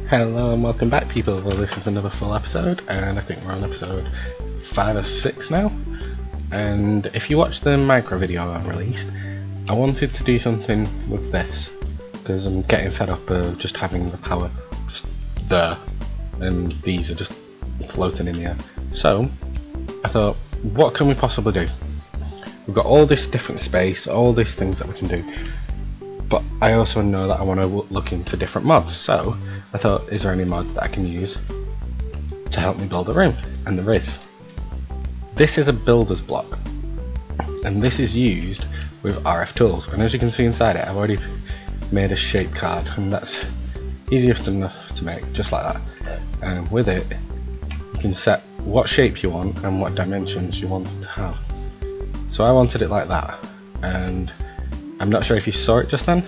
Hello and welcome back, people. Well, this is another full episode, and I think we're on episode 5 or 6 now. And if you watched the micro video I released, I wanted to do something with this because I'm getting fed up of just having the power just there, and these are just floating in the air. So I thought, what can we possibly do? We've got all this different space, all these things that we can do. But I also know that I want to look into different mods, so I thought, is there any mod that I can use to help me build a room? And there is. This is a builder's block, and this is used with RF tools, and as you can see inside it, I've already made a shape card, and that's easy enough to make, just like that. And with it, you can set what shape you want and what dimensions you want it to have. So I wanted it like that, and I'm not sure if you saw it just then.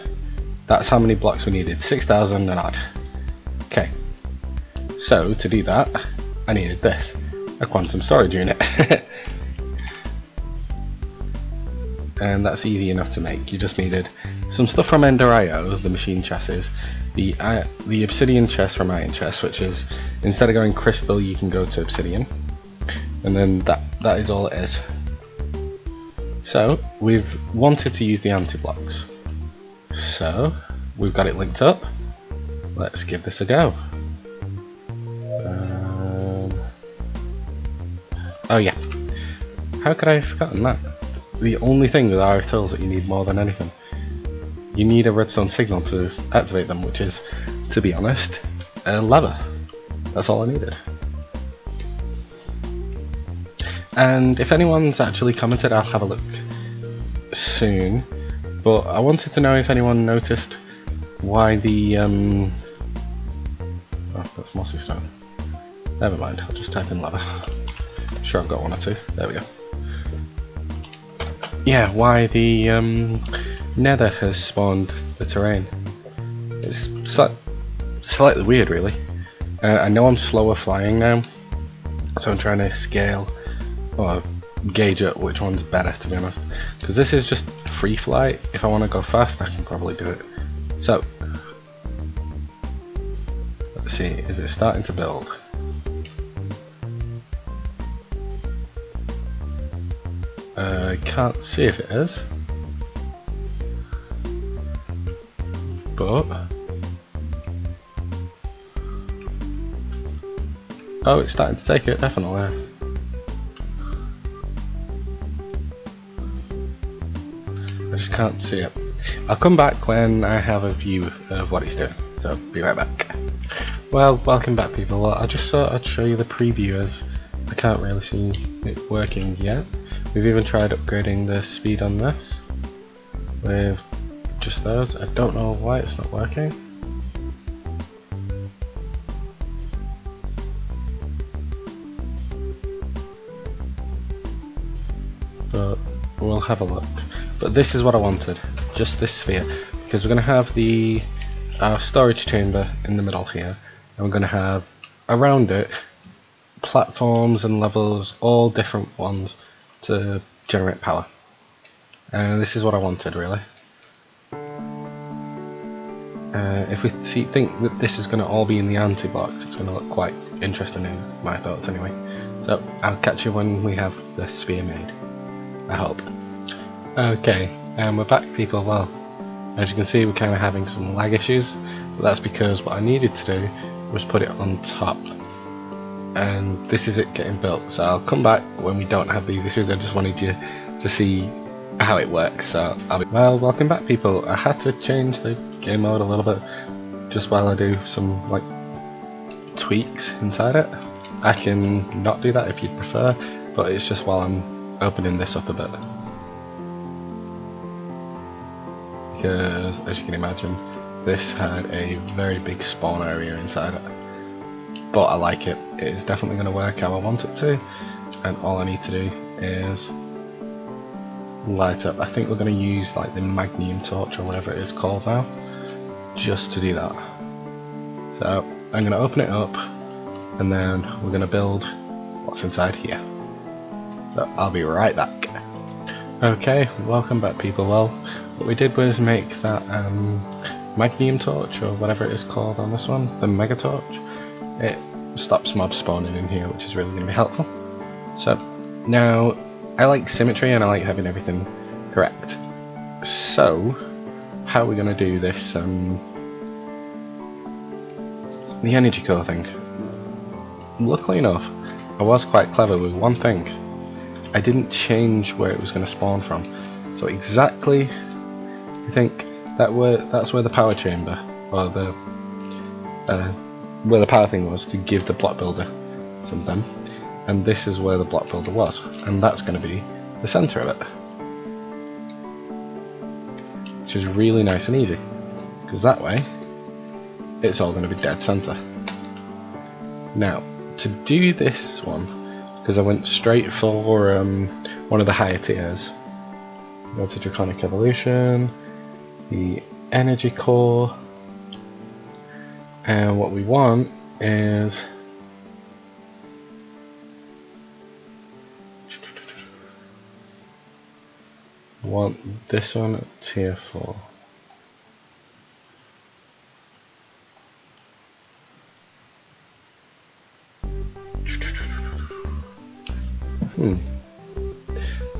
That's how many blocks we needed, 6,000 and odd. Okay, so to do that, I needed this, a quantum storage unit. And that's easy enough to make. You just needed some stuff from Ender.io, the machine chassis, the obsidian chest from Iron Chest, which is, instead of going crystal, you can go to obsidian. And then that is all it is. So we've wanted to use the anti-blocks, so we've got it linked up. Let's give this a go. Oh yeah, how could I have forgotten that? The only thing with RF tools that you need more than anything, you need a redstone signal to activate them, which is, to be honest, a lever. That's all I needed. And if anyone's actually commented, I'll have a look soon, but I wanted to know if anyone noticed why the oh, that's mossy stone. Never mind, I'll just type in lava. Sure, I've got one or two. There we go. Yeah, why the nether has spawned the terrain. It's slightly weird, really. I know I'm slower flying now, so I'm trying to scale or gauge up which one's better, to be honest, because this is just free flight. If I want to go fast, I can probably do it. So let's see, is it starting to build? I can't see if it is, but oh, it's starting to take it, definitely. I just can't see it. I'll come back when I have a view of what he's doing, so be right back. Well, welcome back, people. I just thought I'd show you the preview, as I can't really see it working yet. We've even tried upgrading the speed on this with just those. I don't know why it's not working. But we'll have a look. But this is what I wanted, just this sphere, because we're going to have our storage chamber in the middle here, and we're going to have around it platforms and levels, all different ones, to generate power. And this is what I wanted, really. If we think that this is going to all be in the anti-blocks, it's going to look quite interesting in my thoughts anyway. So I'll catch you when we have the sphere made, I hope. Okay, and we're back, people. Well, as you can see, we're kind of having some lag issues, but that's because what I needed to do was put it on top, and this is it getting built. So I'll come back when we don't have these issues. I just wanted you to see how it works. So well, welcome back, people. I had to change the game mode a little bit just while I do some like tweaks inside it. I can not do that if you'd prefer, but it's just while I'm opening this up a bit. Because, as you can imagine, this had a very big spawn area inside it. But I like it. It is definitely going to work how I want it to, and all I need to do is light up. I think we're going to use like the magnesium torch or whatever it is called now, just to do that. So I'm going to open it up, and then we're going to build what's inside here. So I'll be right back. Okay, welcome back, people. Well, what we did was make that magnesium torch, or whatever it is called on this one, the mega torch, it stops mobs spawning in here, which is really going to be helpful. So now I like symmetry and I like having everything correct. So how are we going to do this? The energy core thing. Luckily enough, I was quite clever with one thing. I didn't change where it was going to spawn from. So exactly, I think that's where the power chamber, or the where the power thing was to give the block builder something, and this is where the block builder was, and that's going to be the center of it, which is really nice and easy, because that way it's all going to be dead center. Now to do this one, because I went straight for one of the higher tiers, go to Draconic Evolution, the energy core, and what we want is this one at tier 4.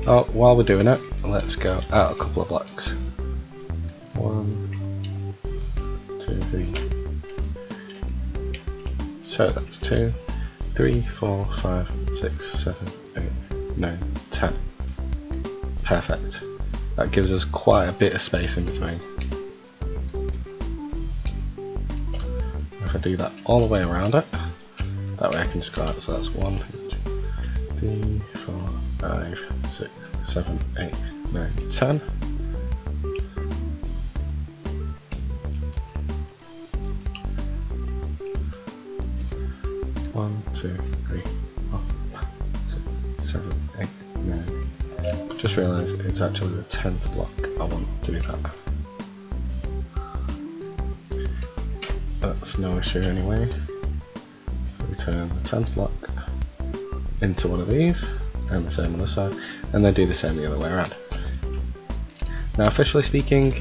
Oh, while we're doing it, let's go out a couple of blocks. 1, 2, 3. So that's 2, 3, 4, 5, 6, 7, 8, 9, 10. Perfect. That gives us quite a bit of space in between. If I do that all the way around it, that way I can just go out. So that's 1, 2, 3, 4, 5, 6, 7, 8, 9, 10. One, 2, 3, 4, 5, 6, 7, 8, 9. Just realised it's actually the 10th block I want to do that. That's no issue anyway. We turn the 10th block into one of these, and the same on the side, and then do the same the other way around. Now officially speaking,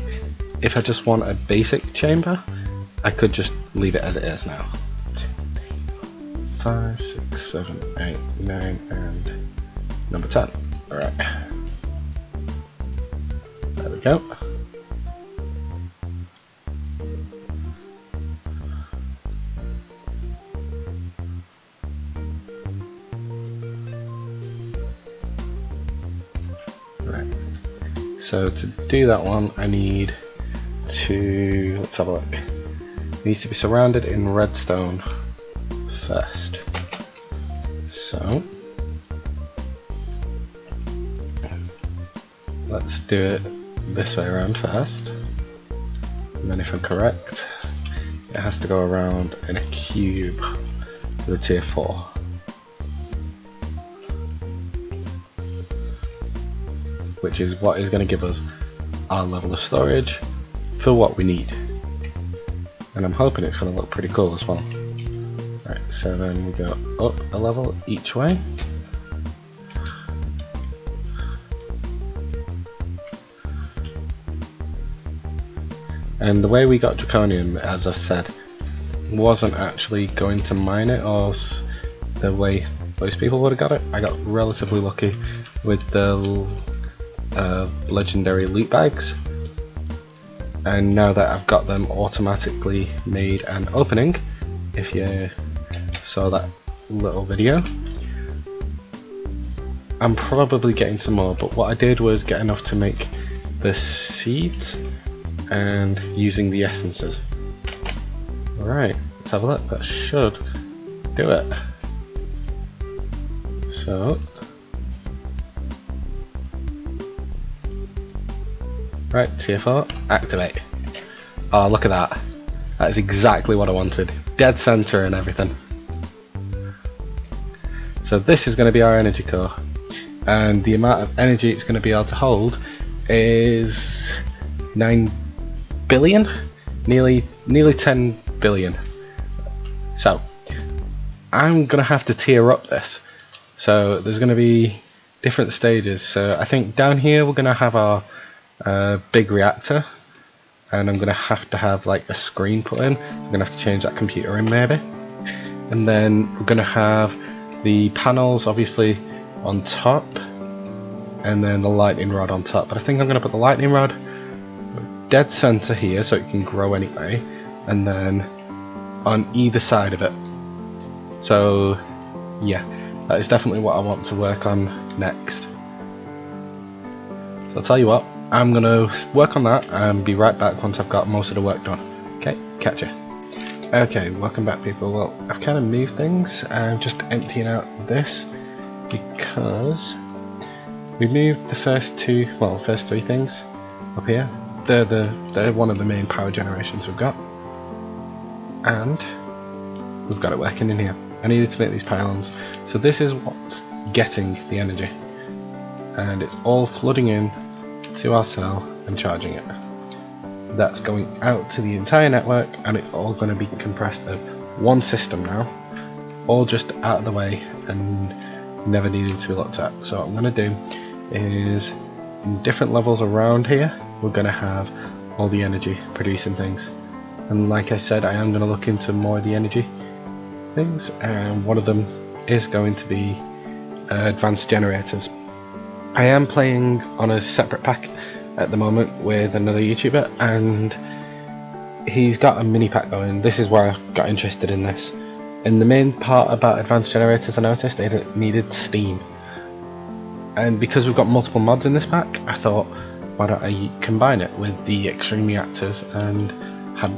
if I just want a basic chamber, I could just leave it as it is now. 5, 6, 7, 8, 9, and number 10. Alright. There we go. Right. So to do that one, I need to, let's have a look. It needs to be surrounded in redstone first. So let's do it this way around first, and then if I'm correct, it has to go around in a cube to the tier 4. Which is what is going to give us our level of storage for what we need. And I'm hoping it's going to look pretty cool as well. Right, so then we go up a level each way. And the way we got Draconium, as I've said, wasn't actually going to mine it or the way most people would have got it. I got relatively lucky with the legendary loot bags, and now that I've got them automatically made and opening, if you saw that little video, I'm probably getting some more, but what I did was get enough to make the seeds and using the essences. Alright, let's have a look. That should do it. So right, tier 4, activate. Oh, look at that. That is exactly what I wanted. Dead center and everything. So this is going to be our energy core, and the amount of energy it's going to be able to hold is 9 billion, nearly 10 billion. So I'm going to have to tier up this. So there's going to be different stages. So I think down here we're going to have our big reactor, and I'm going to have like a screen put in. I'm going to have to change that computer in maybe. And then we're going to have the panels obviously on top, and then the lightning rod on top. But I think I'm going to put the lightning rod dead center here so it can grow anyway, and then on either side of it. So yeah, that is definitely what I want to work on next. So I'll tell you what, I'm going to work on that and be right back once I've got most of the work done. Okay, catch ya. Okay, welcome back people. Well, I've kind of moved things. I'm just emptying out this because we moved the first three things up here. They're one of the main power generations we've got, and we've got it working in here. I needed to make these pylons, so this is what's getting the energy, and it's all flooding in to our cell and charging it. That's going out to the entire network, and it's all going to be compressed of one system now, all just out of the way and never needing to be looked at. So what I'm going to do is, in different levels around here, we're going to have all the energy producing things. And like I said, I am going to look into more of the energy things, and one of them is going to be advanced generators. I am playing on a separate pack at the moment with another YouTuber, and he's got a mini pack going. This is where I got interested in this. And the main part about advanced generators I noticed is it needed steam. And because we've got multiple mods in this pack, I thought, why don't I combine it with the extreme reactors and have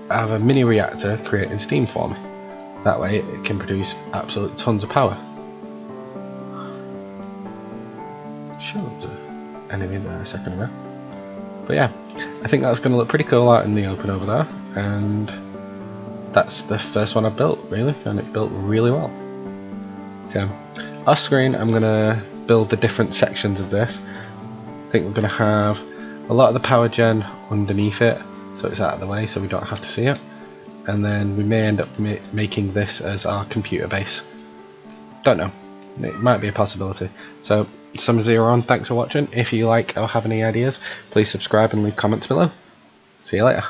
a mini reactor creating steam for me. That way it can produce absolute tons of power. Showed the enemy there a second ago. But yeah, I think that's going to look pretty cool out in the open over there, and that's the first one I built really, and it built really well. So off screen I'm going to build the different sections of this. I think we're going to have a lot of the power gen underneath it, so it's out of the way so we don't have to see it, and then we may end up making this as our computer base. Don't know, it might be a possibility. So Summer01, thanks for watching. If you like or have any ideas, please subscribe and leave comments below. See you later.